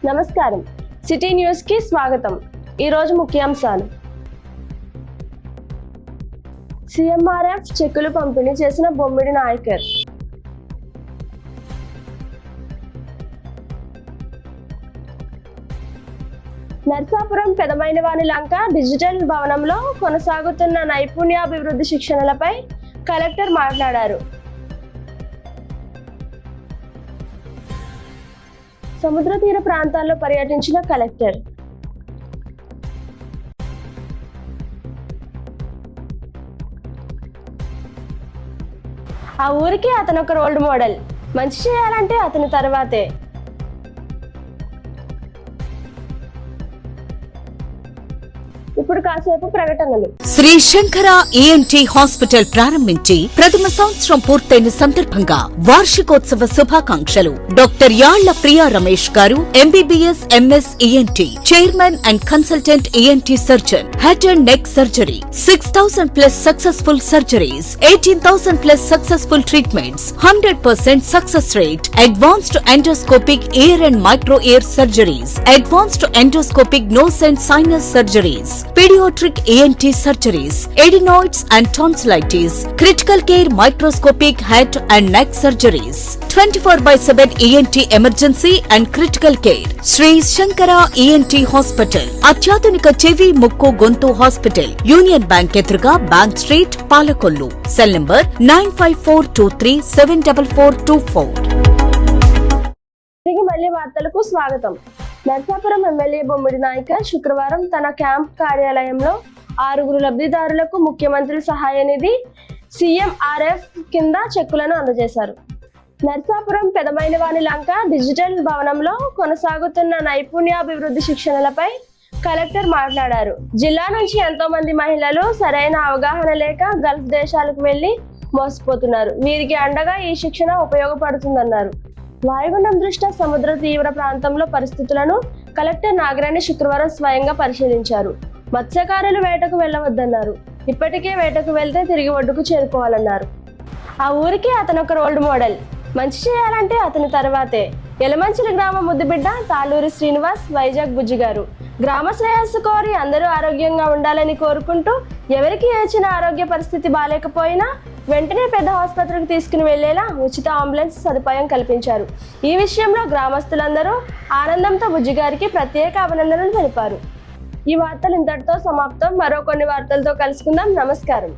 నమస్కారం. City news కి స్వాగతం. ఈ రోజు ముఖ్యాంశాలు. సీఎంఆర్ఎఫ్ చెక్కులు పంపిణీ చేసిన బొమ్మిడి నాయకర్. నర్సాపురం పెదమైనవాని లంక డిజిటల్ భవనంలో కొనసాగుతున్న నైపుణ్యాభివృద్ధి శిక్షణలపై కలెక్టర్ మాట్లాడారు. సముద్ర తీర ప్రాంతాల్లో పర్యటించిన కలెక్టర్. ఆ ఊరికి అతను ఒక రోల్ మోడల్. మంచి చేయాలంటే అతని తర్వాతే. ఇప్పుడు కాసేపు ప్రకటనలు. శ్రీ శంకర ఈఎన్టీ హాస్పిటల్ ప్రారంభించి ప్రథమ సంవత్సరం పూర్తయిన సందర్భంగా వార్షికోత్సవ శుభాకాంక్షలు. Doctor Yalla Priya Ramesh garu, MBBS MS ENT, chairman and consultant ENT surgeon, head and neck surgery, 6,000 plus successful surgeries, 18,000 plus successful treatments, 100% success rate, advanced endoscopic ear and micro ear surgeries, advanced endoscopic nose and sinus surgeries, pediatric ENT surgeries, adenoids and tonsillitis, critical care microscopic head and neck surgeries, 24/7 ENT emergency and critical care. Sri Shankara ENT Hospital, అత్యాధునిక చెవి ముక్కు గొంతు hospital, union bank ఎదురుగా bank street, Palakollu. Cell number 9542374424. తిరిగి మళ్ళీ వార్తలకు స్వాగతం. Narsapuram MLA బొమ్మిడి నాయకర్ శుక్రవారం తన క్యాంప్ కార్యాలయంలో 6 లబ్ధిదారులకు ముఖ్యమంత్రి సహాయ నిధి సీఎంఆర్ఎఫ్ కింద చెక్కులను అందజేశారు. నర్సాపురం పెదమైనవాని లంక డిజిటల్ భవనంలో కొనసాగుతున్న నైపుణ్యాభివృద్ధి శిక్షణలపై కలెక్టర్ మాట్లాడారు. జిల్లా నుంచి ఎంతో మంది మహిళలు సరైన అవగాహన లేక గల్ఫ్ దేశాలకు వెళ్లి మోసపోతున్నారు. వీరికి అండగా ఈ శిక్షణ ఉపయోగపడుతుందన్నారు. వాయుగుండం దృష్ట్యా సముద్ర తీవ్ర ప్రాంతంలో పరిస్థితులను కలెక్టర్ నాగరాణి శుక్రవారం స్వయంగా పరిశీలించారు. మత్స్యకారులు వేటకు వెళ్లవద్దన్నారు. ఇప్పటికే వేటకు వెళ్తే తిరిగి ఒడ్డుకు చేరుకోవాలన్నారు. ఆ ఊరికి అతను ఒక రోల్ మోడల్. మంచి చేయాలంటే అతని తర్వాతే. ఎలమంచిలి గ్రామ ముద్దుబిడ్డ తాళూరి శ్రీనివాస్, వైజాగ్ బుజ్జి గారు గ్రామ శ్రేయస్సు కోరి అందరూ ఆరోగ్యంగా ఉండాలని కోరుకుంటూ ఎవరికి ఏచిన ఆరోగ్య పరిస్థితి బాలేకపోయినా వెంటనే పెద్ద ఆసుపత్రికి తీసుకుని వెళ్లేలా ఉచిత అంబులెన్స్ సదుపాయం కల్పించారు. ఈ విషయంలో గ్రామస్తులందరూ ఆనందంతో బుజ్జి గారికి ప్రత్యేక అభినందనలు తెలిపారు. ఈ వార్తలు ఇంతటితో సమాప్తం. మరో కొన్ని వార్తలతో కలుసుకుందాం. నమస్కారం.